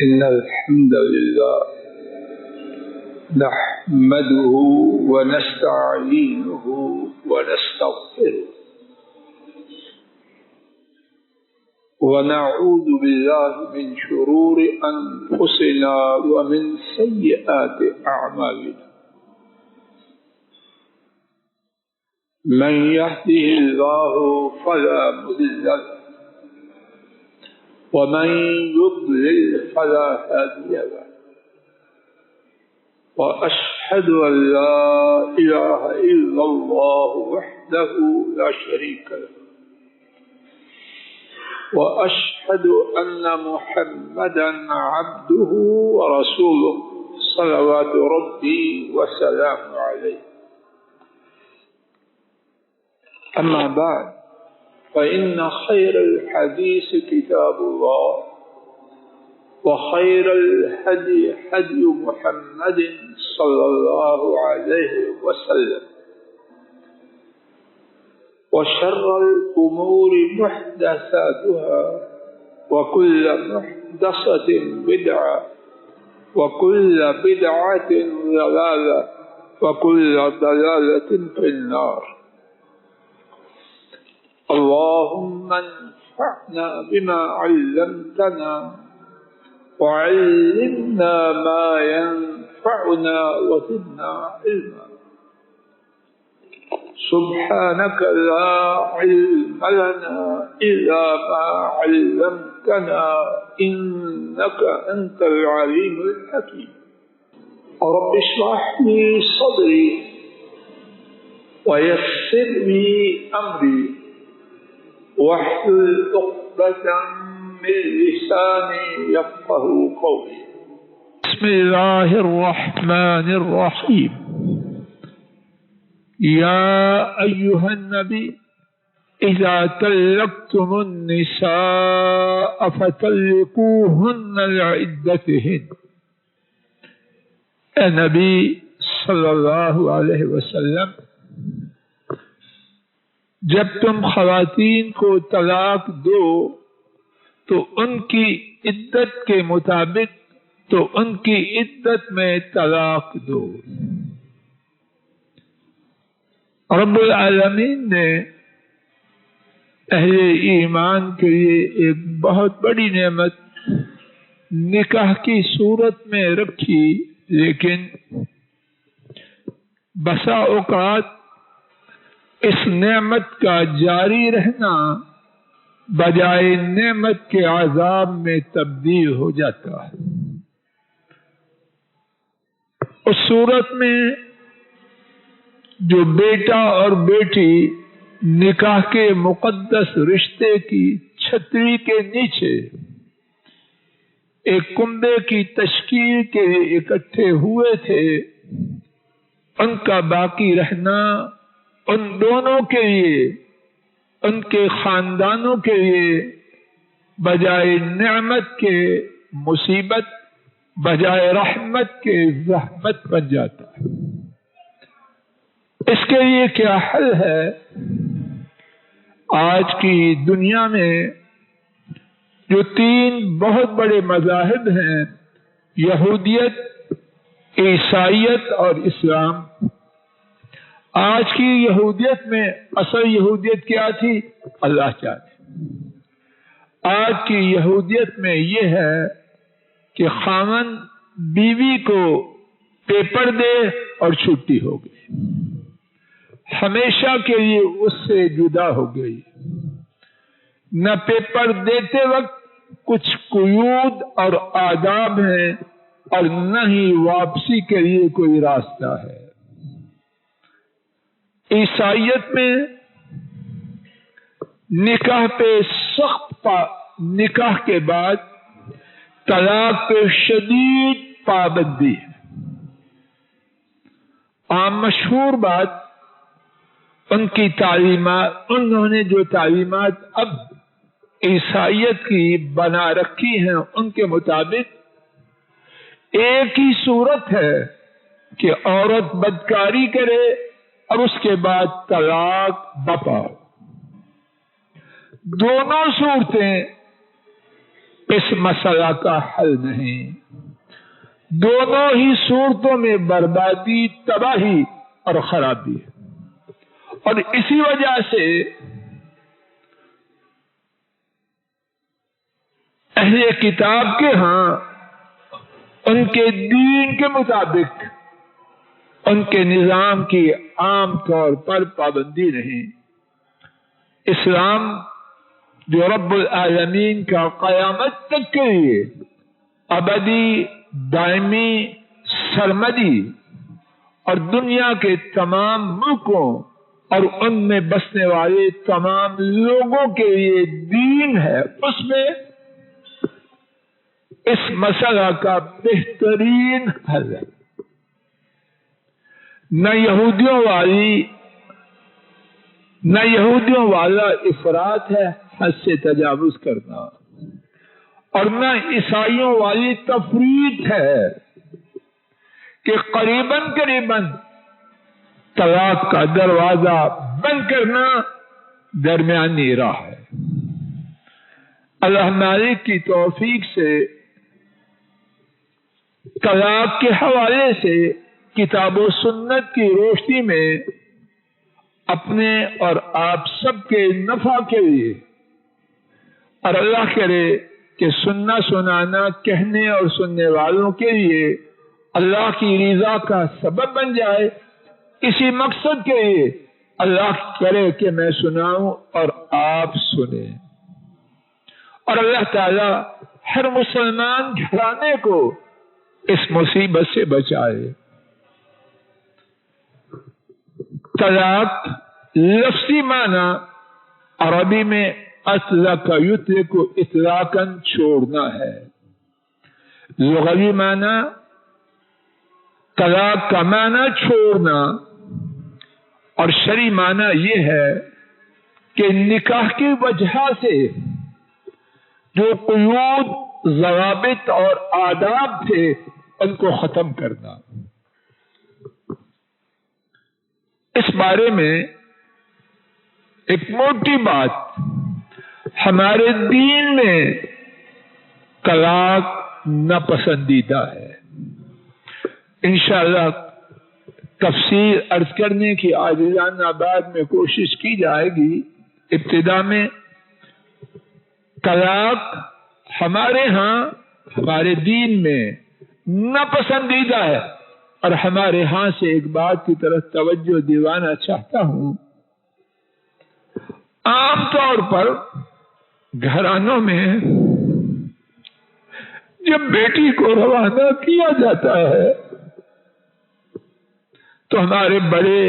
إن الحمد لله نحمده ونستعينه ونستغفره ونعوذ بالله من شرور أنفسنا ومن سيئات أعمالنا من يهده الله فلا مضل له ومن يضلل فلا هادي له وأشهد أن لا إله إلا الله وحده لا شريك له وأشهد أن محمدا عبده ورسوله صلوات ربي وسلامه عليه. أما بعد فإن خير الحديث كتاب الله وخير الهدي هدي محمد صلى الله عليه وسلم وشر الأمور محدثاتها وكل محدثة بدعة وكل بدعة ضلالة وكل ضلالة في النار. اللهم انفعنا بما علمتنا وعلمنا ما ينفعنا وزدنا علما. سبحانك لا علم لنا إلا ما علمتنا إنك أنت العليم الحكيم. رب اشرح لي صدري ويسر لي أمري واحلل عقدة من لساني يفقهوا قولي. بسم الله الرحمن الرحيم. يا أيها النبي إذا طلقتم النساء فطلقوهن لعدتهن. اے نبی صلی اللہ علیہ وسلم، جب تم خواتین کو طلاق دو تو ان کی عدت کے مطابق تو ان کی عدت میں طلاق دو. رب العالمین نے اہل ایمان کے لیے ایک بہت بڑی نعمت نکاح کی صورت میں رکھی، لیکن بسا اوقات اس نعمت کا جاری رہنا بجائے نعمت کے عذاب میں تبدیل ہو جاتا ہے. اس صورت میں جو بیٹا اور بیٹی نکاح کے مقدس رشتے کی چھتری کے نیچے ایک کنبے کی تشکیل کے لیے اکٹھے ہوئے تھے، ان کا باقی رہنا ان دونوں کے لیے، ان کے خاندانوں کے لیے بجائے نعمت کے مصیبت، بجائے رحمت کے زحمت بن جاتا ہے. اس کے لیے کیا حل ہے؟ آج کی دنیا میں جو تین بہت بڑے مذاہب ہیں، یہودیت، عیسائیت اور اسلام. آج کی یہودیت میں اصل یہودیت کیا تھی؟ اللہ چاہتے. آج کی یہودیت میں یہ ہے کہ خاوند بیوی کو پیپر دے اور چھٹی ہو گئی، ہمیشہ کے لیے اس سے جدا ہو گئی. نہ پیپر دیتے وقت کچھ قیود اور آداب ہیں اور نہ ہی واپسی کے لیے کوئی راستہ ہے. عیسائیت میں نکاح پہ سخت نکاح کے بعد طلاق پہ شدید پابندی ہے. عام مشہور بات ان کی تعلیمات، انہوں نے جو تعلیمات اب عیسائیت کی بنا رکھی ہیں ان کے مطابق ایک ہی صورت ہے کہ عورت بدکاری کرے اور اس کے بعد طلاق بپا. دونوں صورتیں اس مسئلہ کا حل نہیں. دونوں ہی صورتوں میں بربادی، تباہی اور خرابی ہے. اور اسی وجہ سے اہل کتاب کے ہاں ان کے دین کے مطابق ان کے نظام کی عام طور پر پابندی نہیں. اسلام جو رب العالمین کا قیامت تک کے لیے ابدی، دائمی، سرمدی اور دنیا کے تمام ملکوں اور ان میں بسنے والے تمام لوگوں کے لیے دین ہے، اس میں اس مسئلہ کا بہترین حل ہے. نہ یہودیوں والا افراط ہے، حد سے تجاوز کرنا، اور نہ عیسائیوں والی تفریط ہے کہ قریباً طلاق کا دروازہ بند کرنا درمیانی راہ ہے. اللہ مالک کی توفیق سے طلاق کے حوالے سے کتاب و سنت کی روشنی میں اپنے اور آپ سب کے نفع کے لیے، اور اللہ کرے کہ سننا سنانا کہنے اور سننے والوں کے لیے اللہ کی رضا کا سبب بن جائے، اسی مقصد کے لیے اللہ کرے کہ میں سناؤں اور آپ سنیں، اور اللہ تعالی ہر مسلمان گھرانے کو اس مصیبت سے بچائے. طلاق لفظی معنی عربی میں اطلق یطلق اطلاقاً چھوڑنا ہے. لغوی معنی طلاق کا معنی چھوڑنا، اور شرعی معنی یہ ہے کہ نکاح کی وجہ سے جو قیود، ضوابط اور آداب تھے ان کو ختم کرنا. اس بارے میں ایک موٹی بات، ہمارے دین میں طلاق ناپسندیدہ ہے. انشاءاللہ تفصیل عرض کرنے کی عاجزانہ بعد میں کوشش کی جائے گی. ابتدا میں طلاق ہمارے ہاں، ہمارے دین میں ناپسندیدہ ہے. اور ہمارے ہاں سے ایک بات کی طرف توجہ دیوانا چاہتا ہوں. عام طور پر گھرانوں میں جب بیٹی کو روانہ کیا جاتا ہے تو ہمارے بڑے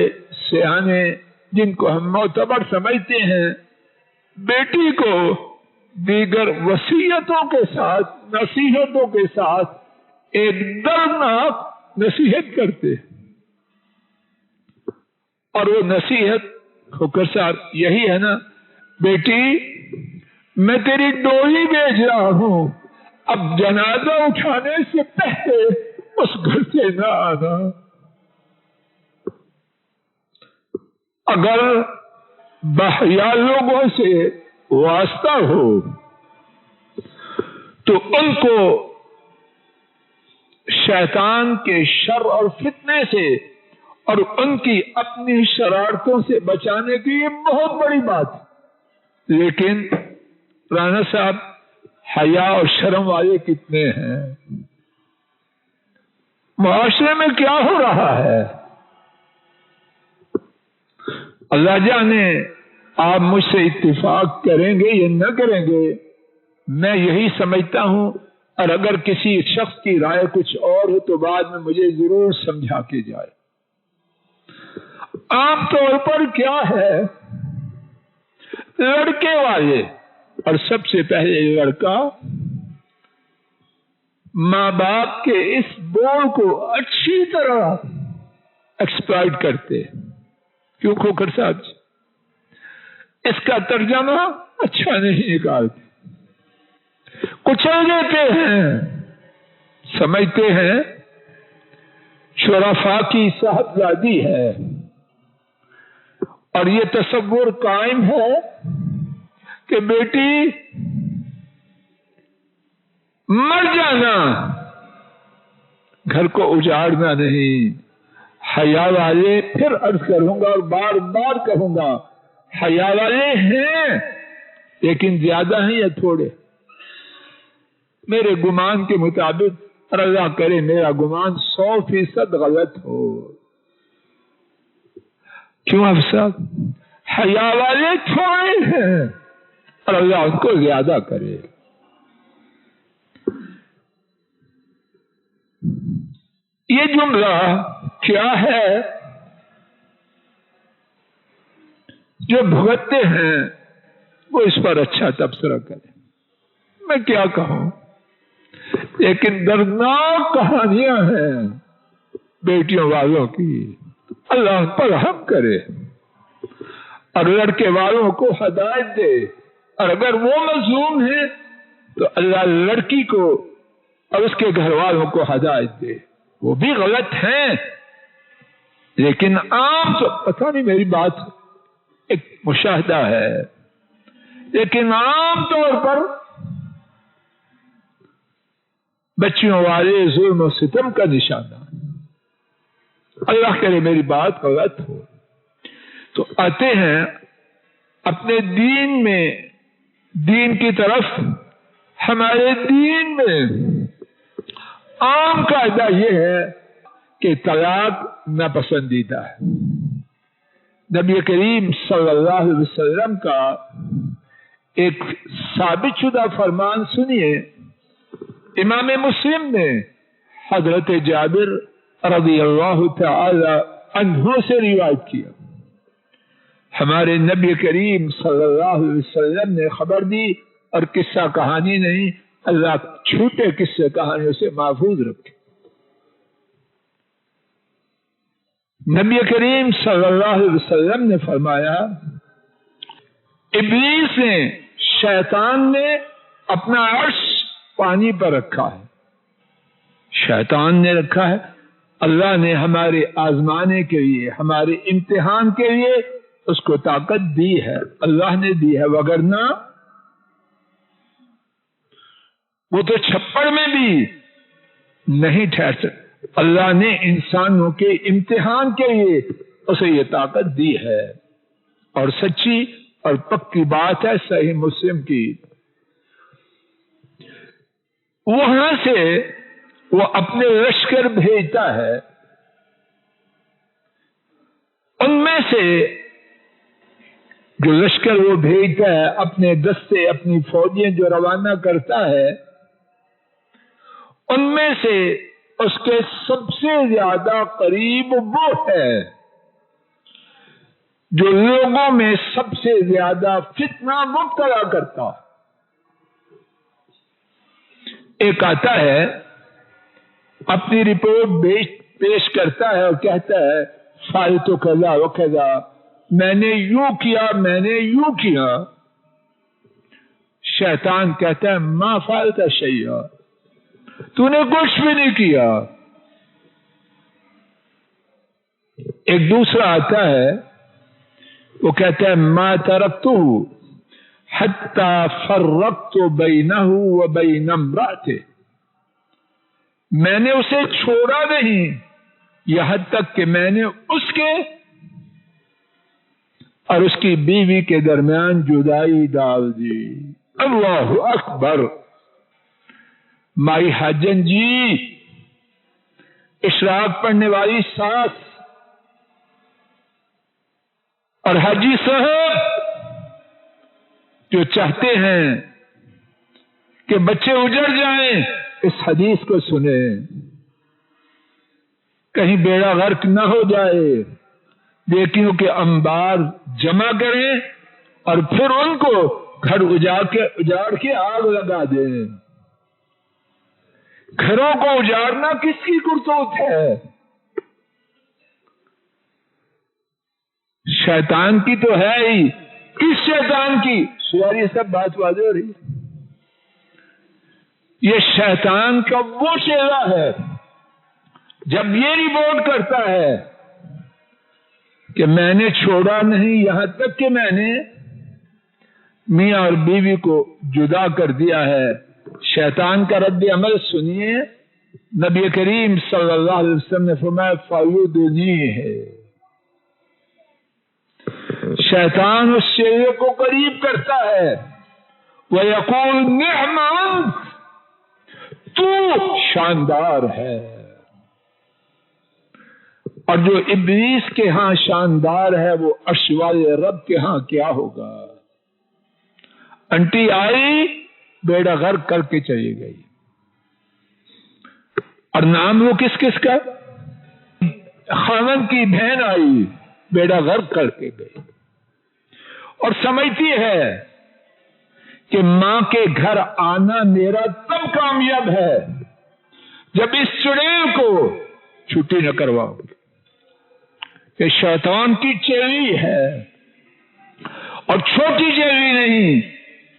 سیانے، جن کو ہم معتبر سمجھتے ہیں، بیٹی کو دیگر وصیتوں کے ساتھ، نصیحتوں کے ساتھ ایک دردناک نصیحت کرتے، اور وہ نصیحت ہوکر صاحب یہی ہے نا، بیٹی میں تیری ڈولی بھیج رہا ہوں، اب جنازہ اٹھانے سے پہلے اس گھر سے نہ آنا. اگر بحیا لوگوں سے واسطہ ہو تو ان کو شیطان کے شر اور فتنے سے اور ان کی اپنی شرارتوں سے بچانے کی یہ بہت بڑی بات. لیکن رانا صاحب حیا اور شرم والے کتنے ہیں؟ معاشرے میں کیا ہو رہا ہے؟ اللہ جانے آپ مجھ سے اتفاق کریں گے یا نہ کریں گے. میں یہی سمجھتا ہوں، اور اگر کسی شخص کی رائے کچھ اور ہو تو بعد میں مجھے ضرور سمجھا کے جائے. عام طور پر کیا ہے، لڑکے والے اور سب سے پہلے لڑکا ماں باپ کے اس بول کو اچھی طرح ایکسپلائٹ کرتے. کیوں کھوکھر صاحب؟ اس کا ترجمہ اچھا نہیں نکالتے، کچل دیتے ہیں، سمجھتے ہیں شرفاء کی صاحبزادی ہے، اور یہ تصور قائم ہے کہ بیٹی مر جانا، گھر کو اجاڑنا نہیں۔ حیا والے، پھر عرض کروں گا اور بار بار کہوں گا، حیا والے ہیں لیکن زیادہ ہیں یا تھوڑے؟ میرے گمان کے مطابق، اور اللہ کرے میرا گمان 100% غلط ہو۔ کیوں افسر؟ حیا والے تھوڑے ہیں اور اللہ ان کو زیادہ کرے۔ یہ جملہ کیا ہے؟ جو بھگتتے ہیں وہ اس پر اچھا تبصرہ کریں، میں کیا کہوں، لیکن دردناک کہانیاں ہیں بیٹیوں والوں کی، اللہ پر رحم کرے اور لڑکے والوں کو ہدایت دے، اور اگر وہ مظلوم ہیں تو اللہ لڑکی کو اور اس کے گھر والوں کو ہدایت دے۔ وہ بھی غلط ہیں لیکن عام تو پتہ نہیں، میری بات ایک مشاہدہ ہے، لیکن عام طور پر بچیوں والے ظلم و ستم کا نشانہ۔ اللہ کرے میری بات غلط ہو تو آتے ہیں اپنے دین میں، دین کی طرف۔ ہمارے دین میں عام قاعدہ یہ ہے کہ طلاق ناپسندیدہ ہے۔ نبی کریم صلی اللہ علیہ وسلم کا ایک ثابت شدہ فرمان سنیے، امام مسلم نے حضرت جابر رضی اللہ تعالی عنہ سے روایت کیا، ہمارے نبی کریم صلی اللہ علیہ وسلم نے خبر دی، اور قصہ کہانی نہیں، اللہ چھوٹے قصے کہانیوں سے محفوظ رکھے۔ نبی کریم صلی اللہ علیہ وسلم نے فرمایا، ابلیس نے، شیطان نے اپنا عرش پانی پر رکھا ہے، شیطان نے رکھا ہے، اللہ نے ہمارے آزمانے کے لیے، ہمارے امتحان کے لیے اس کو طاقت دی ہے، اللہ نے دی ہے، وگرنہ وہ تو چھپڑ میں بھی نہیں ٹھہر سکتا۔ اللہ نے انسانوں کے امتحان کے لیے اسے یہ طاقت دی ہے، اور سچی اور پکی بات ہے صحیح مسلم کی۔ وہاں سے وہ اپنے لشکر بھیجتا ہے، ان میں سے جو لشکر وہ بھیجتا ہے، اپنے دستے، اپنی فوجیں جو روانہ کرتا ہے، ان میں سے اس کے سب سے زیادہ قریب وہ ہے جو لوگوں میں سب سے زیادہ فتنہ مبتلا کرتا ہے۔ ایک آتا ہے، اپنی رپورٹ پیش کرتا ہے اور کہتا ہے فعلت کذا و کذا، میں نے یوں کیا، میں نے یوں کیا۔ شیطان کہتا ہے ما فعلت شیئا، تو نے کچھ بھی نہیں کیا۔ ایک دوسرا آتا ہے، وہ کہتا ہے ما ترکتہ حتی فرقت بینہ و بین امرأتہ، میں نے اسے چھوڑا نہیں یہاں تک کہ میں نے اس کے اور اس کی بیوی کے درمیان جدائی ڈال دی۔ اللہ اکبر۔ مائی حاجن جی، اشراق پڑھنے والی ساس اور حاجی صاحب جو چاہتے ہیں کہ بچے اجڑ جائیں، اس حدیث کو سنیں، کہیں بیڑا غرق نہ ہو جائے، بیٹیوں کے انبار جمع کریں اور پھر ان کو گھر اجاڑ کے آگ لگا دیں۔ گھروں کو اجاڑنا کس کی کرتوت ہے؟ شیطان کی تو ہے ہی۔ کس شیطان کی؟ یہ سب بات واضح ہو رہی ہے۔ یہ شیطان کا وہ چہرہ ہے جب یہ رپورٹ کرتا ہے کہ میں نے چھوڑا نہیں یہاں تک کہ میں نے میاں اور بیوی کو جدا کر دیا ہے، شیطان کا رد عمل سنیے. نبی کریم صلی اللہ علیہ وسلم نے فرمایا فَيُدْنِيهِ ہے. شیطان اس چہرے کو قریب کرتا ہے وَيَقُولُ نِعْمَ أَنْتَ، تو شاندار ہے. اور جو ابلیس کے ہاں شاندار ہے وہ عرش والے رب کے ہاں کیا ہوگا؟ انٹی آئی بیڑا غرق کر کے چلی گئی. اور نام وہ کس کس کا؟ خاوند کی بہن آئی بیڑا غرق کر کے گئی. اور سمجھتی ہے کہ ماں کے گھر آنا میرا تب کامیاب ہے جب اس چڑیل کو چھٹی نہ کرواؤ. یہ شیطان کی چیلی ہے اور چھوٹی چیلی نہیں.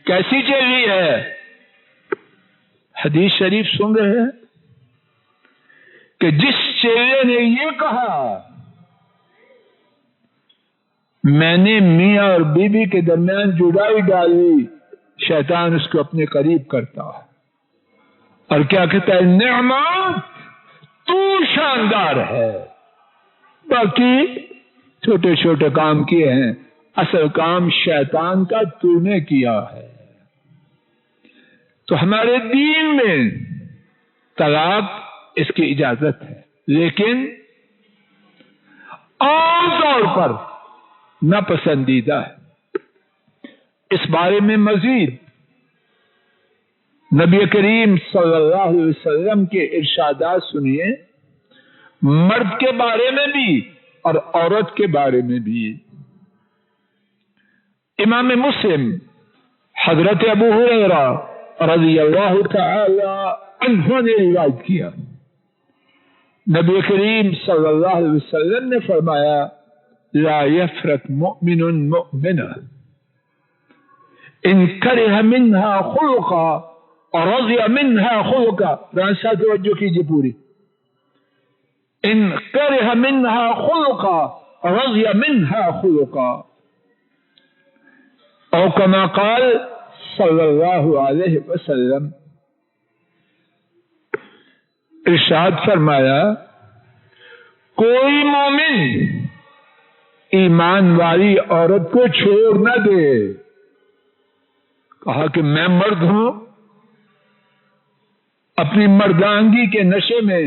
کیسی چیلی ہے؟ حدیث شریف سن رہے ہیں کہ جس چیلے نے یہ کہا میں نے میاں اور بیوی کے درمیان جدائی ڈالی، شیطان اس کو اپنے قریب کرتا ہے اور کیا کہتا ہے؟ نعمت، تو شاندار ہے. باقی چھوٹے چھوٹے کام کیے ہیں، اصل کام شیطان کا تو نے کیا ہے. تو ہمارے دین میں طلاق اس کی اجازت ہے، لیکن عام طور پر ناپسندیدہ ہے. اس بارے میں مزید نبی کریم صلی اللہ علیہ وسلم کے ارشادات سنیے، مرد کے بارے میں بھی اور عورت کے بارے میں بھی. امام مسلم حضرت ابو ہریرہ رضی اللہ تعالی عنہ نے روایت کیا، نبی کریم صلی اللہ علیہ وسلم نے فرمایا لا يفرق مؤمن مؤمنة ان کرہ منها خلقا اور رضی منها خلقا. رانسا توجہ کیجیے پوری. ان کرہ منها خلقا رضی منها خلقا او کما قال صلی اللہ علیہ وسلم. ارشاد فرمایا کوئی مومن ایمان والی عورت کو چھوڑ نہ دے. کہا کہ میں مرد ہوں، اپنی مردانگی کے نشے میں.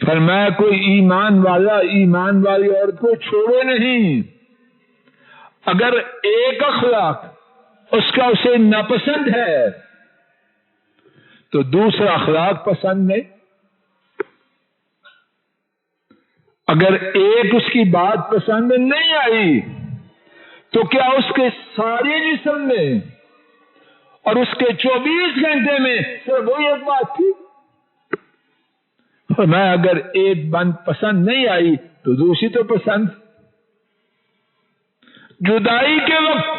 فرمایا کوئی ایمان والی عورت کو چھوڑے نہیں. اگر ایک اخلاق اس کا اسے ناپسند ہے تو دوسرا اخلاق پسند نہیں. اگر ایک اس کی بات پسند نہیں آئی تو کیا اس کے سارے جسم میں اور اس کے 24 گھنٹے میں صرف وہی ایک بات تھی؟ میں اگر ایک بات پسند نہیں آئی تو دوسری تو پسند. جدائی کے وقت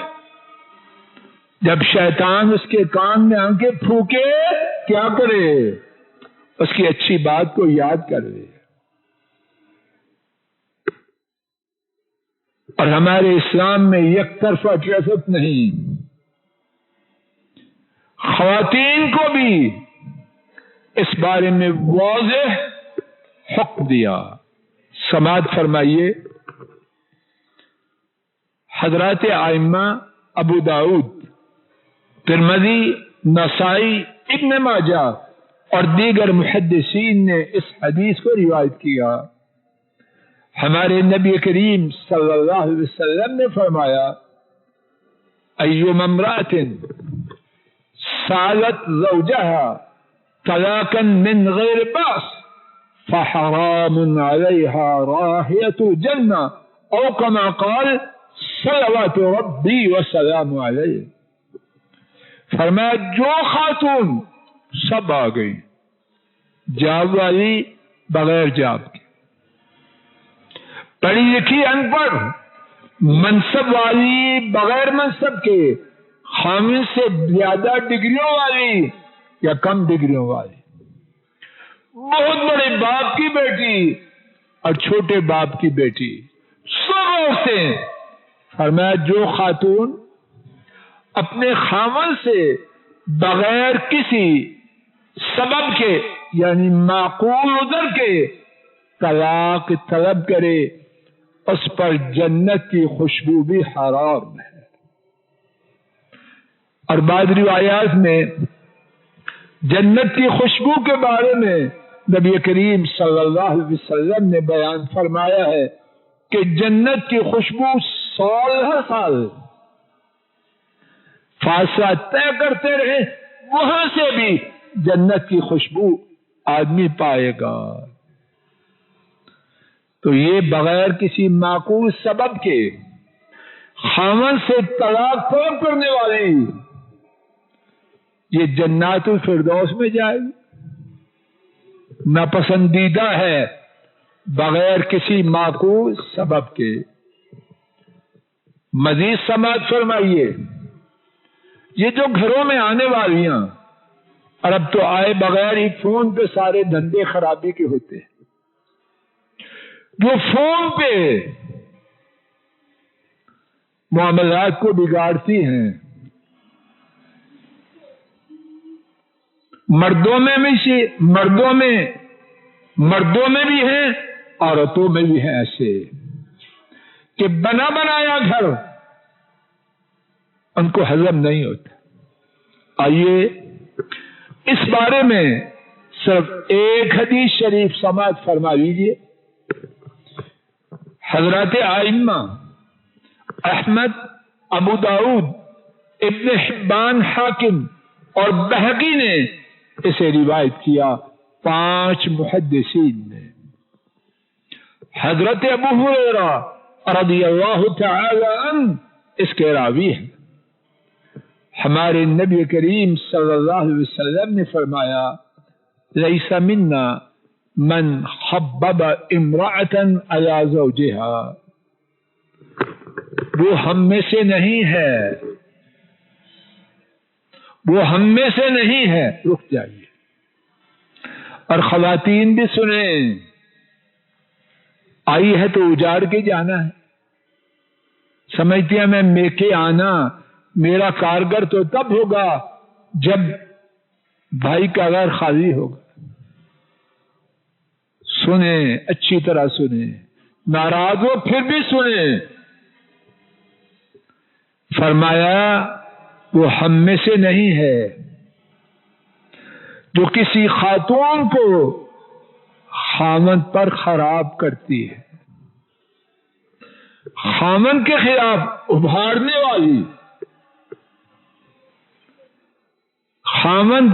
جب شیطان اس کے کان میں آنکھیں پھونکے کیا کرے؟ اس کی اچھی بات کو یاد کرے. اور ہمارے اسلام میں یک طرفہ سیاست نہیں. خواتین کو بھی اس بارے میں واضح حکم دیا. سماعت فرمائیے. حضرات ائمہ ابو داؤد، ترمذی، نسائی، ابن ماجہ اور دیگر محدثین نے اس حدیث کو روایت کیا. ہمارے نبی کریم صلی اللہ علیہ وسلم نے فرمایا ایما امرأة سالت زوجها طلاقا من غیر باس فحرام علیها راحیة الجنة او کما قال صلوات ربی وسلام علیہ. فرمایا جو خاتون سب آ گئی، جاب والی بغیر جاب کی، پڑھی لکھی ان پڑھ، منصب والی بغیر منصب کے، خامن سے زیادہ ڈگریوں والی یا کم ڈگریوں والی، بہت بڑے باپ کی بیٹی اور چھوٹے باپ کی بیٹی، سب عورتیں. فرمایا جو خاتون اپنے خامن سے بغیر کسی سبب کے یعنی معقول عذر کے طلاق طلب کرے اس پر جنت کی خوشبو بھی حرام ہے. اور بعض روایات میں جنت کی خوشبو کے بارے میں نبی کریم صلی اللہ علیہ وسلم نے بیان فرمایا ہے کہ جنت کی خوشبو سال ہر سال فاصلہ طے کرتے رہے وہاں سے بھی جنت کی خوشبو آدمی پائے گا. تو یہ بغیر کسی معقول سبب کے خاوند سے طلاق طلب کرنے والے یہ جنات الفردوس میں جائے گی. ناپسندیدہ ہے بغیر کسی معقول سبب کے. مزید سماعت فرمائیے، یہ جو گھروں میں آنے والیاں، اور اب تو آئے بغیر ہی فون پہ سارے دھندے خرابی کے ہوتے ہیں، جو فون پہ معاملات کو بگاڑتی ہیں، مردوں میں بھی ہیں، عورتوں میں بھی ہیں ایسے کہ بنا بنایا گھر ان کو ہضم نہیں ہوتا. آئیے اس بارے میں صرف ایک حدیث شریف سماعت فرما لیجیے. حضرات ائمہ احمد، ابو داؤد، ابن حبان، حاکم اور بہقی نے اسے روایت کیا، 5 محدثین نے. حضرت ابو ہریرہ رضی اللہ تعالی عنہ اس کے راوی ہیں. ہمارے نبی کریم صلی اللہ علیہ وسلم نے فرمایا، لیس منا من حبب امرأة علی زوجہا، وہ ہم میں سے نہیں ہے، وہ ہم میں سے نہیں ہے. رک جائیے. اور خواتین بھی سنیں، آئی ہے تو اجاڑ کے جانا ہے. سمجھتی ہیں میں میکے آنا میرا کارگر تو تب ہوگا جب بھائی کا گھر خالی ہوگا. سنیں، اچھی طرح سنیں، ناراض ہو پھر بھی سنیں. فرمایا وہ ہم میں سے نہیں ہے جو کسی خاتون کو خامند پر خراب کرتی ہے، خامند کے خلاف ابھارنے والی، خامند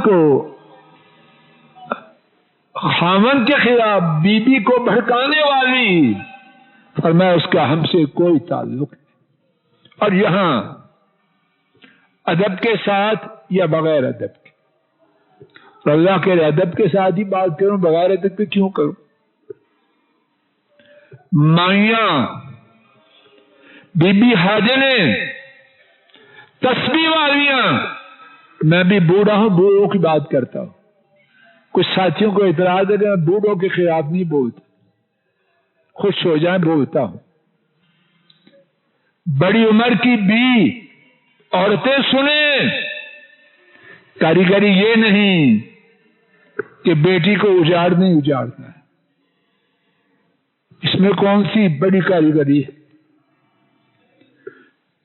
کے خلاف بیوی کو بھڑکانے والی. فرمایا اس کا ہم سے کوئی تعلق نہیں. اور یہاں ادب کے ساتھ یا بغیر ادب کے، اللہ کے ادب کے ساتھ ہی بات کروں، بغیر ادب کے کیوں کروں؟ مائیاں، بی بی حاجنیں، تسبیح والیاں، میں بھی بوڑھا ہوں، بوڑھوں کی بات کرتا ہوں. کچھ ساتھیوں کو اعتراض ہے کہ میں بوڑھوں کے خلاف نہیں بولتا، خوش ہو جائیں بولتا ہوں. بڑی عمر کی بھی عورتیں سنیں، کاریگری یہ نہیں کہ بیٹی کو اجاڑنا ہے. اس میں کون سی بڑی کاریگری ہے؟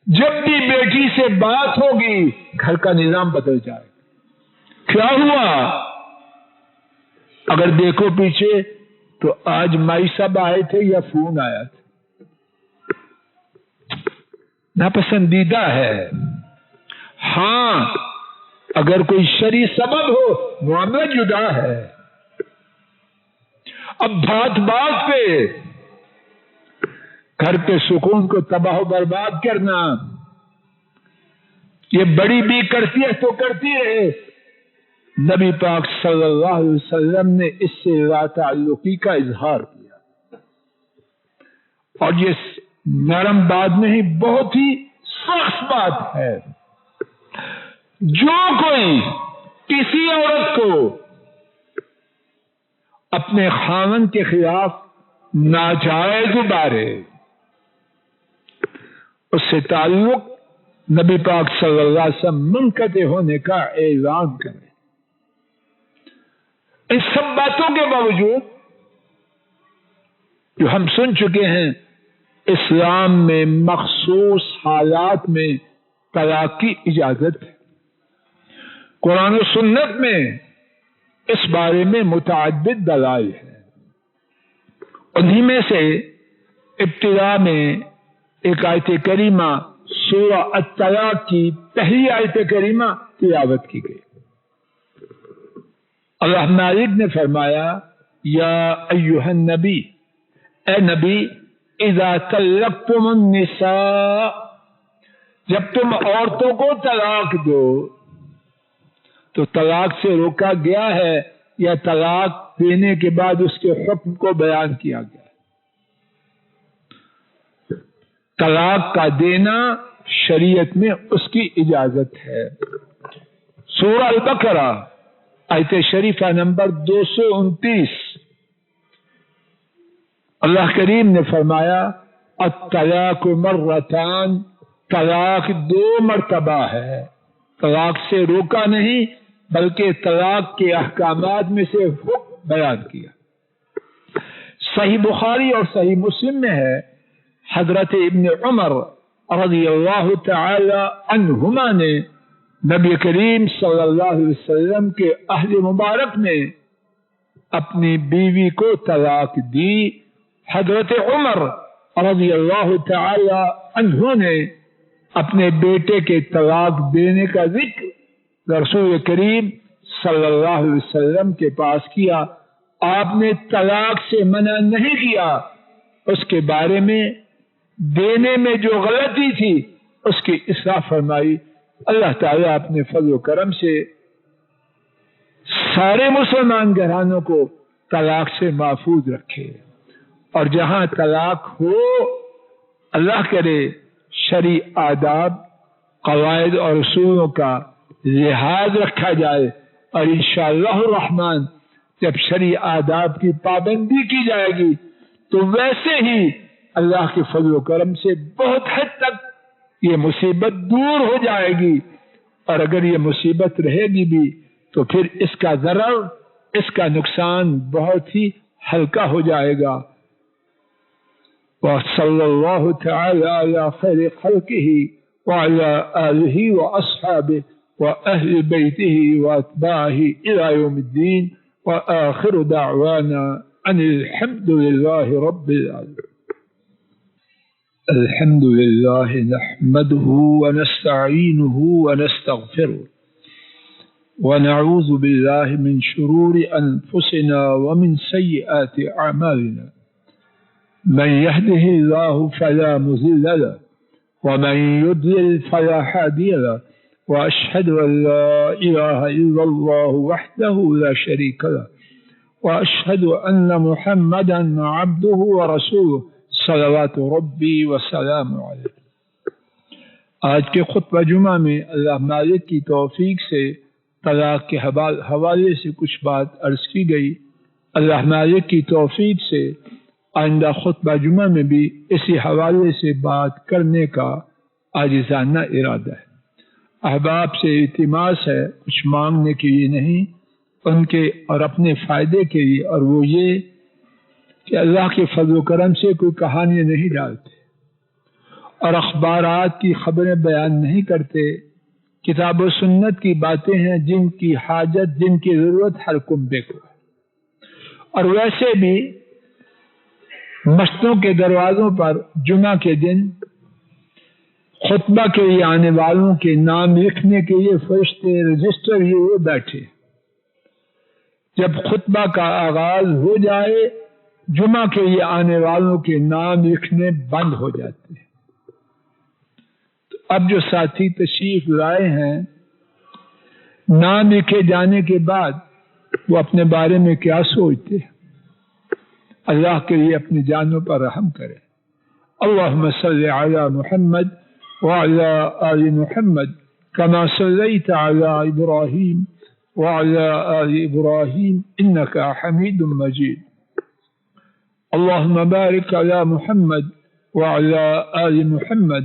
جب بھی بیٹی سے بات ہوگی گھر کا نظام بدل جائے. کیا ہوا؟ اگر دیکھو پیچھے تو آج مائی صاحب آئے تھے یا فون آیا تھا. ناپسندیدہ ہے. ہاں اگر کوئی شرعی سبب ہو معاملہ جدا ہے. اب بات پہ گھر کے سکون کو تباہ و برباد کرنا، یہ بڑی بھی کرتی ہے تو کرتی رہے. نبی پاک صلی اللہ علیہ وسلم نے اس سے لا تعلقی کا اظہار کیا. اور یہ نرم بات نہیں، بہت ہی سخت بات ہے. جو کوئی کسی عورت کو اپنے خاوند کے خلاف ناجائز ابھارے، اس سے تعلق نبی پاک صلی اللہ علیہ وسلم منقطع ہونے کا اعلان کریں۔ ان سب باتوں کے باوجود جو ہم سن چکے ہیں، اسلام میں مخصوص حالات میں طلاق کی اجازت ہے۔ قرآن و سنت میں اس بارے میں متعدد دلائل ہیں۔ انہی میں سے ابتدا میں ایک آیت کریمہ سورہ الطلاق کی پہلی آیت کریمہ تلاوت کی گئی۔ اللہ مالک نے فرمایا، یا ایھا النبی، اے نبی، اذا طلقتم النساء، جب تم عورتوں کو طلاق دو، تو طلاق سے روکا گیا ہے یا طلاق دینے کے بعد اس کے حکم کو بیان کیا گیا؟ طلاق کا دینا شریعت میں اس کی اجازت ہے۔ سورہ البقرہ آیت شریفہ نمبر 229، اللہ کریم نے فرمایا، الطلاق مرتان، طلاق 2 مرتبہ ہے۔ طلاق سے روکا نہیں بلکہ طلاق کے احکامات میں سے حکم بیان کیا۔ صحیح بخاری اور صحیح مسلم میں ہے، حضرت ابن عمر رضی اللہ تعالی عنہما نے نبی کریم صلی اللہ علیہ وسلم کے عہد مبارک میں اپنی بیوی کو طلاق دی۔ حضرت عمر رضی اللہ تعالی عنہ نے اپنے بیٹے کے طلاق دینے کا ذکر رسول کریم صلی اللہ علیہ وسلم کے پاس کیا۔ آپ نے طلاق سے منع نہیں کیا، اس کے بارے میں دینے میں جو غلطی تھی اس کی اصلاح فرمائی۔ اللہ تعالیٰ اپنے فضل و کرم سے سارے مسلمان گھرانوں کو طلاق سے محفوظ رکھے، اور جہاں طلاق ہو اللہ کرے شرعی آداب، قواعد اور اصولوں کا لحاظ رکھا جائے، اور انشاءاللہ الرحمن جب شرعی آداب کی پابندی کی جائے گی تو ویسے ہی اللہ کے فضل و کرم سے بہت حد تک یہ مصیبت دور ہو جائے گی، اور اگر یہ مصیبت رہے گی بھی تو پھر اس کا ضرر، اس کا نقصان بہت ہی ہلکا ہو جائے گا۔ وصلی اللہ تعالی علی خیر خلقہ وعلی آلہ واصحابہ واہل بیتہ واتباعہ الی یوم الدین، وآخر دعوانا ان الحمد للہ رب العالمین۔ الحمد لله نحمده ونستعينه ونستغفره ونعوذ بالله من شرور أنفسنا ومن سيئات أعمالنا، من يهده الله فلا مضل له ومن يضلل فلا هادي له، وأشهد أن لا إله إلا الله وحده لا شريك له، وأشهد أن محمدا عبده ورسوله صلوات ربی وسلام علیہ۔ آج کے خطبہ جمعہ میں اللہ مالک کی توفیق سے طلاق کے حوالے سے کچھ بات عرض کی گئی۔ اللہ مالک کی توفیق سے آئندہ خطبہ جمعہ میں بھی اسی حوالے سے بات کرنے کا عاجزانہ ارادہ ہے۔ احباب سے التماس ہے، کچھ مانگنے کے لیے نہیں، ان کے اور اپنے فائدے کے لیے، اور وہ یہ کہ اللہ کے فضل و کرم سے کوئی کہانیاں نہیں ڈالتے اور اخبارات کی خبریں بیان نہیں کرتے۔ کتاب و سنت کی باتیں ہیں جن کی حاجت، جن کی ضرورت ہر کنبے کو ہے۔ اور ویسے بھی مسجدوں کے دروازوں پر جمعہ کے دن خطبہ کے لیے آنے والوں کے نام لکھنے کے لیے فرشتے رجسٹر یہ بیٹھے۔ جب خطبہ کا آغاز ہو جائے جمعہ کے لیے آنے والوں کے نام لکھنے بند ہو جاتے ہیں۔ تو اب جو ساتھی تشریف لائے ہیں، نام لکھے جانے کے بعد وہ اپنے بارے میں کیا سوچتے ہیں؟ اللہ کے لیے اپنی جانوں پر رحم کرے۔ اللہم صلی علی محمد وعلی آل محمد کما صلیت علی ابراہیم وعلی آل ابراہیم انک حمید مجید۔ اللهم بارك على محمد وعلى آل محمد